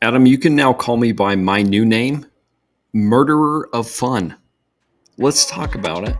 Adam, you can now call me by my new name, Murderer of Fun. Let's talk about it.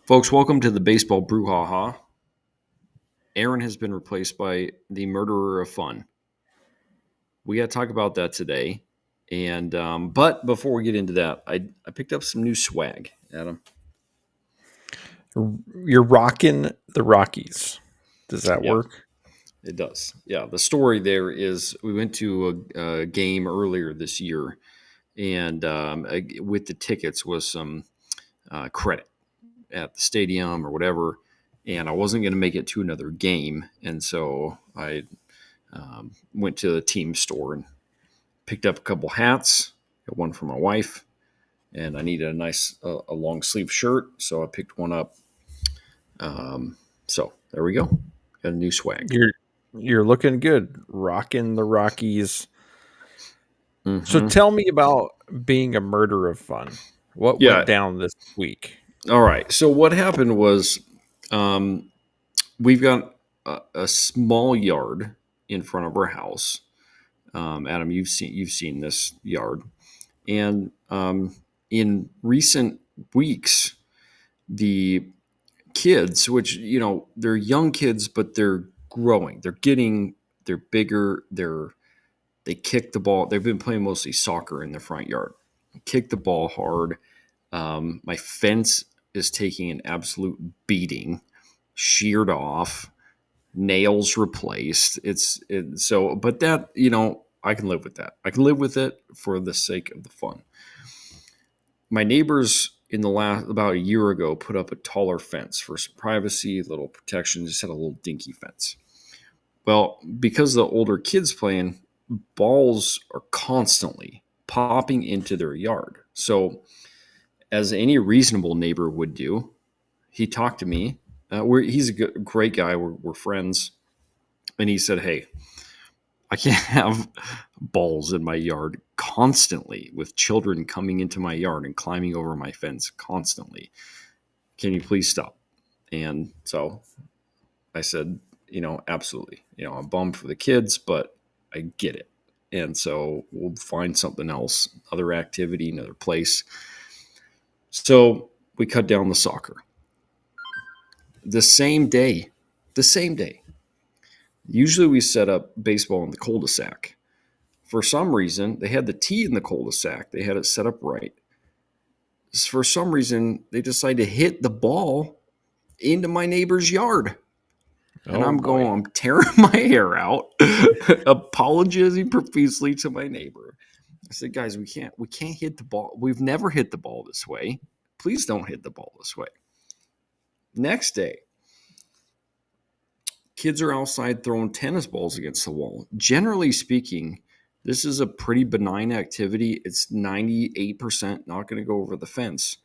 Folks, welcome to the Baseball Brewhaha. Aaron has been replaced by the Murderer of Fun. We got to talk about that today. And but before we get into that, I picked up some new swag, Adam. You're rocking the Rockies. Does that Yeah, work? it does. Yeah, the story there is we went to a game earlier this year, and with the tickets was some credit at the stadium or whatever, and I wasn't going to make it to another game, and so I went to the team store and picked up a couple hats. Got one for my wife, and I needed a nice a long sleeve shirt, so I picked one up. So there we go. Got a new swag. You're looking good, rocking the Rockies. So Mm-hmm. tell me about being a murder of fun. What went Yeah. down this week? All right. So what happened was, um, we've got a small yard in front of our house. Adam, you've seen this yard, and in recent weeks, the kids, which they're young kids, but they're growing. They're bigger. They kick the ball. They've been playing mostly soccer in the front yard. Kick the ball hard. My fence is taking an absolute beating, sheared off, nails replaced. But that I can live with that. I can live with it for the sake of the fun. My neighbors in the last about a year ago put up a taller fence for some privacy, little protection. Just had a little dinky fence. Well, because the older kids playing, balls are constantly popping into their yard. So, as any reasonable neighbor would do, he talked to me. He's a great guy. We're friends, and he said, "Hey, I can't have balls in my yard constantly with children coming into my yard and climbing over my fence constantly. Can you please stop?" And so I said, absolutely. I'm bummed for the kids, but I get it. And so we'll find something else, other activity, another place. So we cut down the soccer. The same day, the same day. Usually we set up baseball in the cul-de-sac. For some reason, they had the tee in the cul-de-sac. They had it set up right. For some reason, they decided to hit the ball into my neighbor's yard. And Oh I'm boy. going, I'm tearing my hair out, apologizing profusely to my neighbor. I said, guys, we can't hit the ball. We've never hit the ball this way. Please don't hit the ball this way. Next day, kids are outside throwing tennis balls against the wall. Generally speaking, this is a pretty benign activity. It's 98% not going to go over the fence.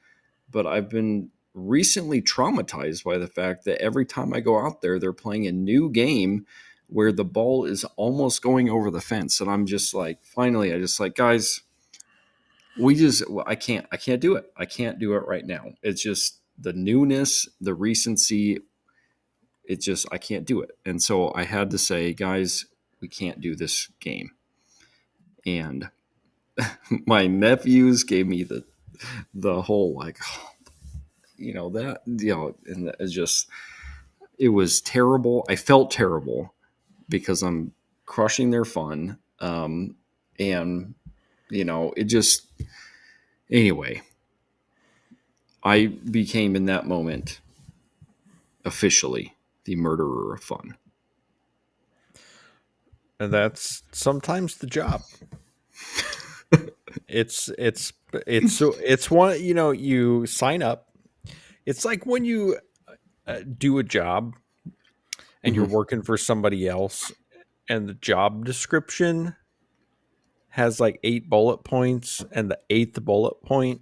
But I've been recently traumatized by the fact that every time I go out there, they're playing a new game where the ball is almost going over the fence. And I'm just like, finally, I just like, guys, I can't do it. I can't do it right now. It's just the newness, the recency. I can't do it. And so I had to say, guys, we can't do this game. And my nephews gave me the whole like, and it's just, it was terrible. I felt terrible because I'm crushing their fun. And it just, anyway, I became in that moment officially the murderer of fun. And that's sometimes the job. It's one, you sign up. It's like when you do a job and you're Mm-hmm. working for somebody else and the job description has like 8 bullet points and the eighth bullet point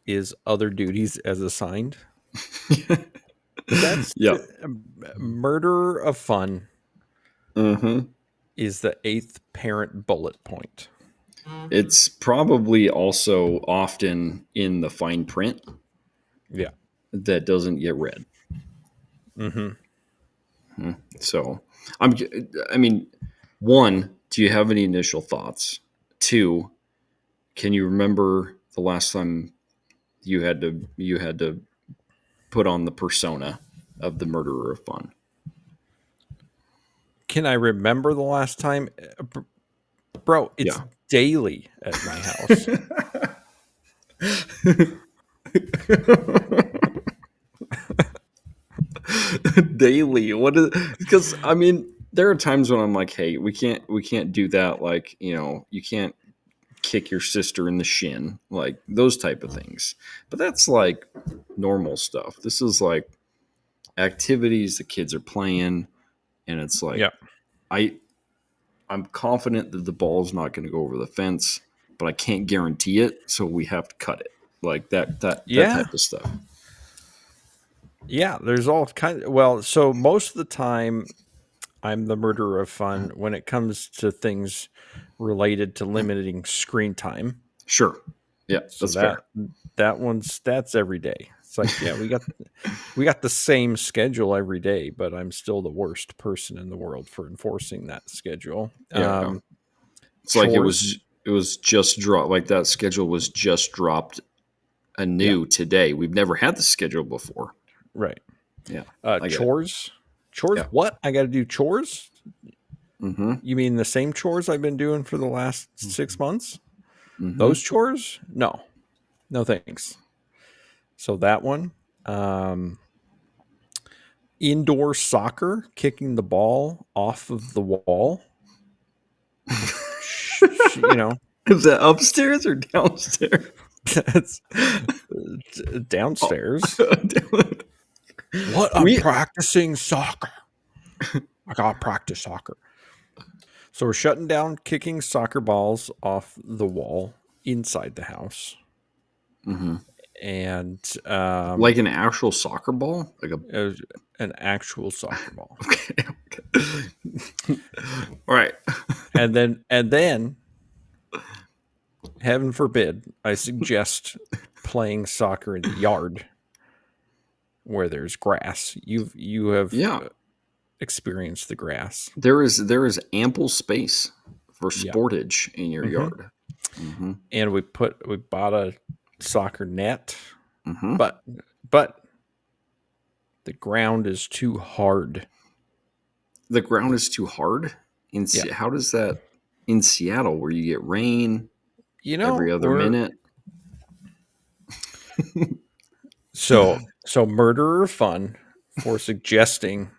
is other duties as assigned. That's Yeah. murder of fun. Mm-hmm. is the eighth parent bullet point. It's probably also often in the fine print Yeah. that doesn't get read. Mm-hmm. So, I'm. I mean, one, do you have any initial thoughts? Two, can you remember the last time you had to put on the persona of the murderer of fun? Can I remember the last time? Bro, it's Yeah. daily at my house. Daily. What is? Because I mean, there are times when I'm like, hey, we can't do that. Like, you can't kick your sister in the shin, like those type of things. But that's like normal stuff. This is like activities the kids are playing, and it's like Yeah. I I'm confident that the ball's not going to go over the fence, but I can't guarantee it, so we have to cut it. Like that Yeah. type of stuff. Yeah. There's all kind of, well, so most of the time I'm the murderer of fun when it comes to things related to limiting screen time. Sure. Yeah, So that's fair. that's every day. It's like, yeah, we got the same schedule every day, but I'm still the worst person in the world for enforcing that schedule. Yeah. It's like Chores, it was just dropped, like that schedule was just dropped yeah, anew today. We've never had the schedule before. right. Yeah. I get it. Chores. Yeah. What? I got to do chores? Mhm. You mean the same chores I've been doing for the last 6 months? Those Mhm. chores? No, no thanks. So that one, um, indoor soccer, kicking the ball off of the wall. You know, Is that upstairs or downstairs? that's Oh. downstairs. What? I'm we practicing soccer. I got to practice soccer. So we're shutting down kicking soccer balls off the wall inside the house. Mhm. And Like an actual soccer ball? Like a it was an actual soccer ball. okay. Okay. All right. And then, heaven forbid, I suggest playing soccer in the yard where there's grass. You have Yeah. experienced the grass. There is ample space for Yeah. sportage in your Hmm. yard. Mhm. And we bought a soccer net, Mhm. but but the ground is too hard. The ground is too hard. Yeah. How does that in Seattle where you get rain every other We're minute? so murderer fun for suggesting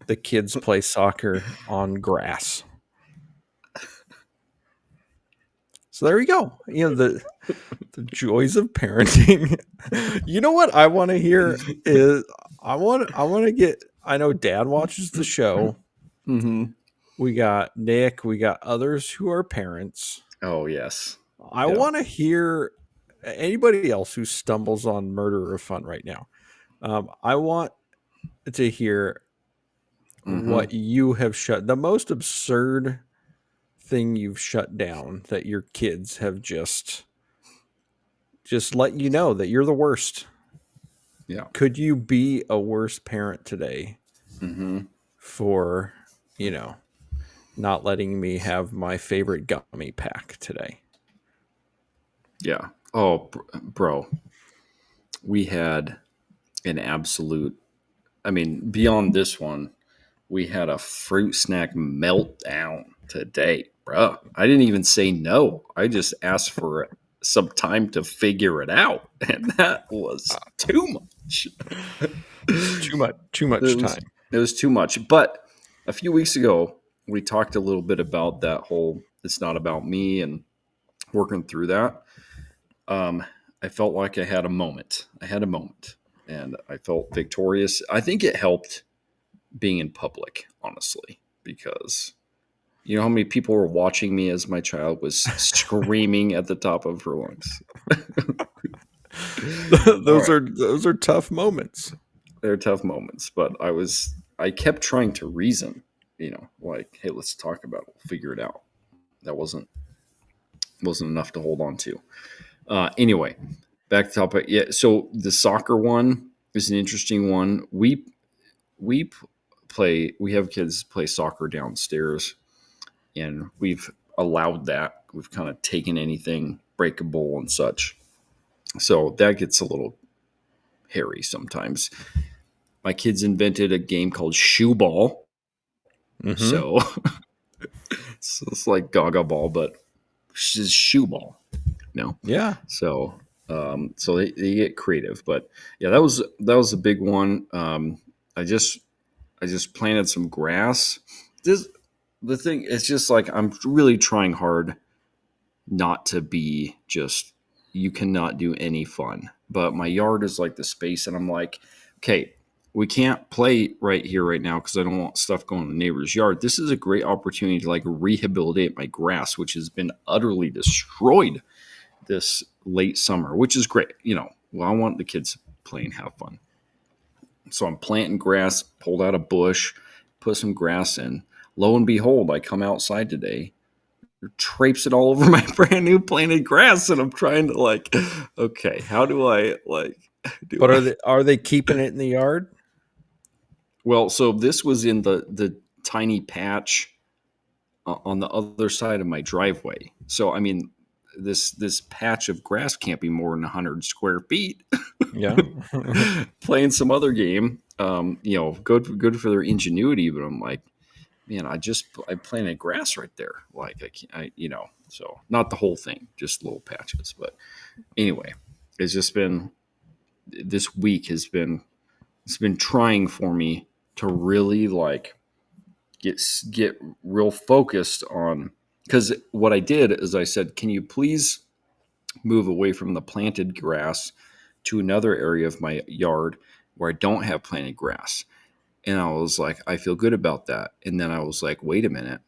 the kids play soccer on grass. So there you go. The joys of parenting. You know what I want to hear is I want to get I know dad watches the show. Mhm. We got Nick, we got others who are parents. Oh, yes. I Yeah. want to hear anybody else who stumbles on murder of fun right now. I want to hear Mhm. what you have shut the most absurd thing you've shut down that your kids have just let you know that you're the worst. Yeah. Could you be a worse parent today Mhm. for, you know, not letting me have my favorite gummy pack today? Yeah. Oh, bro, we had an absolute I mean, beyond this one, we had a fruit snack meltdown today, bro. I didn't even say no. I just asked for some time to figure it out, and that was too much. Too It much was time. it was too much. But a few weeks ago, we talked a little bit about that whole "it's not about me" and working through that. Um, I felt like I had a moment. I had a moment, and I felt victorious. I think it helped being in public, honestly, because you know how many people were watching me as my child was screaming at the top of her lungs. All right, Those are tough moments. they're tough moments, but I kept trying to reason. like, hey, let's talk about it. We'll figure it out. That wasn't enough to hold on to. Anyway, back to topic. Yeah, so the soccer one is an interesting one. We play. We have kids play soccer downstairs, and we've allowed that. We've kind of taken anything breakable and such. So that gets a little hairy sometimes. My kids invented a game called shoe ball. Mm-hmm. So it's like gaga ball, but it's shoe ball. Yeah. So so they get creative, but yeah, that was a big one. I just I just planted some grass. This the thing. It's just like I'm really trying hard not to be just you cannot do any fun. But my yard is like the space, and I'm like, okay, we can't play right here right now because I don't want stuff going in the neighbor's yard. This is a great opportunity to like rehabilitate my grass, which has been utterly destroyed this late summer, which is great. Well, I want the kids to play and have fun. So I'm planting grass, pulled out a bush, put some grass in. Lo and behold, I come outside today, traipse it all over my brand new planted grass, and I'm trying to like, okay, how do I like do But I? are they keeping it in the yard? Well, so this was in the tiny patch on the other side of my driveway. So I mean, this patch of grass can't be more than 100 square feet. Yeah. Playing some other game, good for their ingenuity. But I'm like, man, I planted grass right there. Like I can't, so not the whole thing, just little patches. But anyway, it's just been this week it's been trying for me to really like get real focused on because what I did is I said, can you please move away from the planted grass to another area of my yard where I don't have planted grass. And I was like, I feel good about that. And then I was like, wait a minute.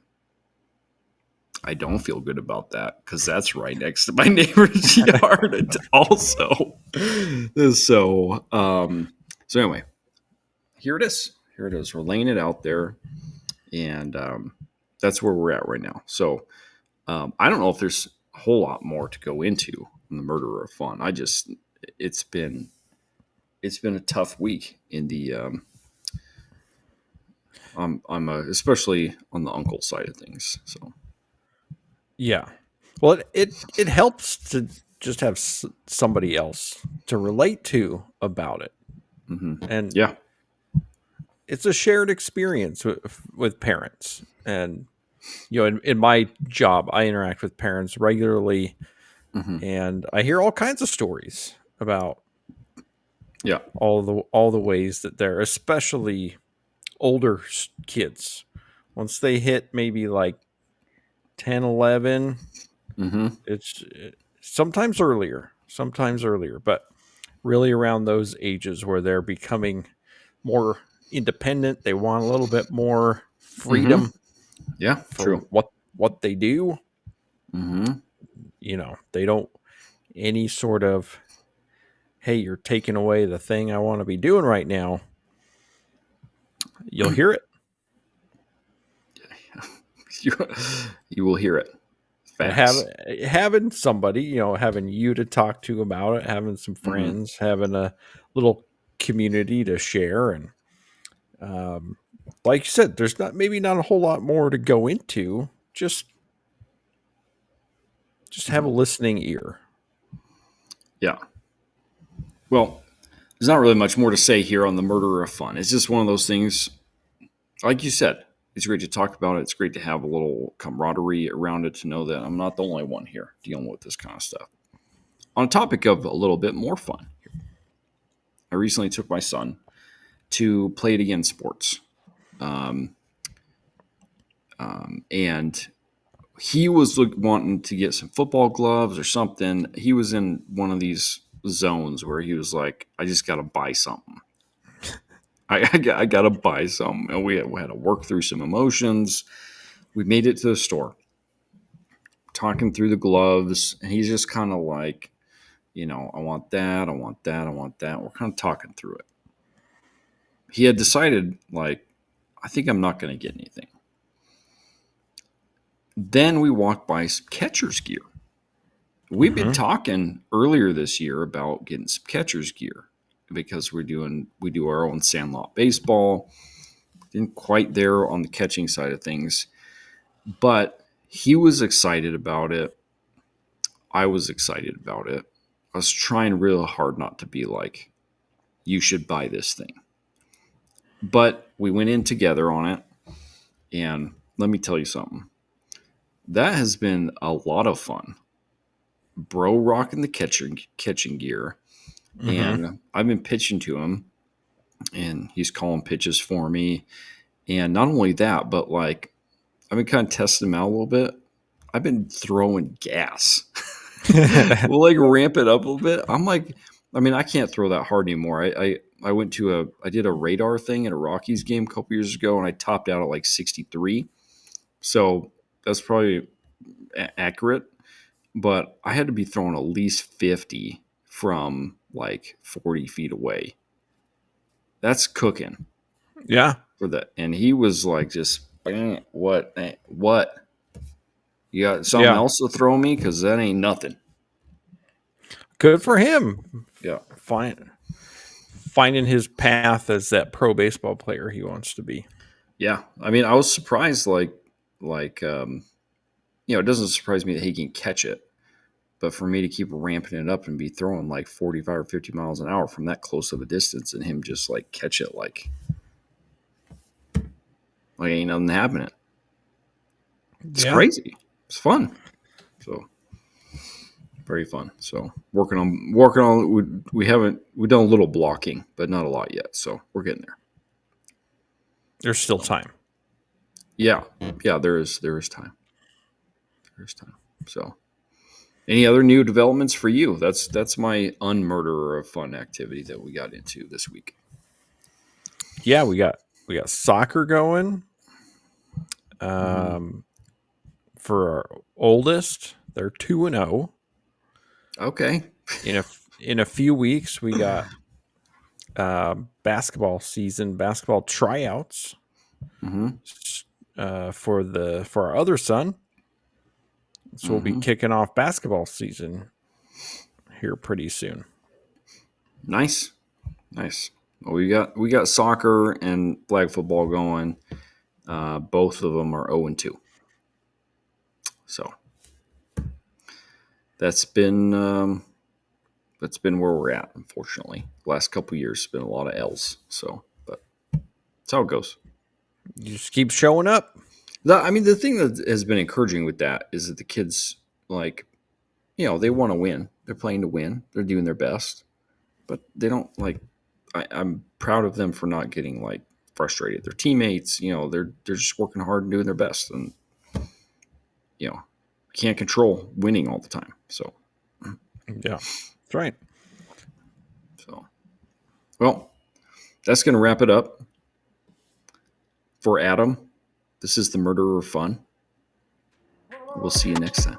I don't feel good about that because that's right next to my neighbor's yard also. So anyway, here it is. Here it is. We're laying it out there, and that's where we're at right now. So I don't know if there's a whole lot more to go into on the murder of fun. It's been it's been a tough week in the I'm especially on the uncle side of things. So Yeah. Well, it helps to just have somebody else to relate to about it, and yeah. it's a shared experience with parents. And in my job, I interact with parents regularly, hmm and I hear all kinds of stories about Yeah. all the ways that they're especially older kids once they hit maybe like 10, 11. hmm It's sometimes earlier, but really around those ages where they're becoming more independent. They want a little bit more hmm freedom Yeah. for True. what they do. hmm They don't any sort of, hey, you're taking away the thing I want to be doing right now. You'll hear it. you, you will hear it. And Facts. having somebody, having you to talk to about it, having some hmm friends, having a little community to share, and um, like you said, there's not a whole lot more to go into. Just have a listening ear. Yeah. Well, there's not really much more to say here on the murder of fun. It's just one of those things. Like you said, it's great to talk about it. It's great to have a little camaraderie around it to know that I'm not the only one here dealing with this kind of stuff. On a topic of a little bit more fun, I recently took my son to play it again sports. Um, and he was wanting to get some football gloves or something. He was in one of these zones where he was like, I just got to buy something. I got to buy something. And we had to work through some emotions. We made it to the store, talking through the gloves. And he's just kind of like, I want that. I want that. I want that. We're kind of talking through it. He had decided, like, I think I'm not going to get anything. Then we walked by some catcher's gear. We've been Mm-hmm. talking earlier this year about getting some catcher's gear because we do our own sandlot baseball. Didn't quite there on the catching side of things, but he was excited about it. I was excited about it. I was trying real hard not to be like, you should buy this thing. But we went in together on it, and let me tell you something. That has been a lot of fun. Bro rocking the catching gear, Mm-hmm. and I've been pitching to him, and he's calling pitches for me. And not only that, but like I've been kind of testing him out a little bit. I've been throwing gas. We'll like ramp it up a little bit. I'm like, I mean, I can't throw that hard anymore. I went to I did a radar thing at a Rockies game a couple years ago, and I topped out at like 63. So that's probably accurate. But I had to be throwing at least 50 from like 40 feet away. That's cooking Yeah. for that. And he was like, just what? You got something Yeah. else to throw me? Because that ain't nothing. Good for him. Yeah. Finding his path as that pro baseball player he wants to be. Yeah. I mean, I was surprised, it doesn't surprise me that he can catch it. But for me to keep ramping it up and be throwing like 45 or 50 miles an hour from that close of a distance and him just like catch it like ain't nothing happening. It's Yeah. crazy. It's fun. So very fun. So working on we've done a little blocking, but not a lot yet. So we're getting there. There's still So, time. yeah. Yeah, there is time. There's time. So any other new developments for you? That's my unmurderer of fun activity that we got into this week. Yeah, we got soccer going. Mm-hmm. Um, for our oldest, they're 2-0. Okay. In a few weeks, we got basketball tryouts Mm-hmm. for our other son. So we'll be Mm-hmm. kicking off basketball season here pretty soon. Nice. Nice. Well, we got soccer and flag football going. Both of them are 0-2. So that's been um, that's been where we're at. Unfortunately, the last couple of years has been a lot of L's. So, but that's how it goes. You just keep showing up. I mean, the thing that has been encouraging with that is that the kids, like, they want to win. They're playing to win. They're doing their best, but they don't like. I'm proud of them for not getting like frustrated. Their teammates, they're just working hard and doing their best, and can't control winning all the time. Yeah, that's right. So well, that's going to wrap it up for Adam. This is the Murderer of Fun. We'll see you next time.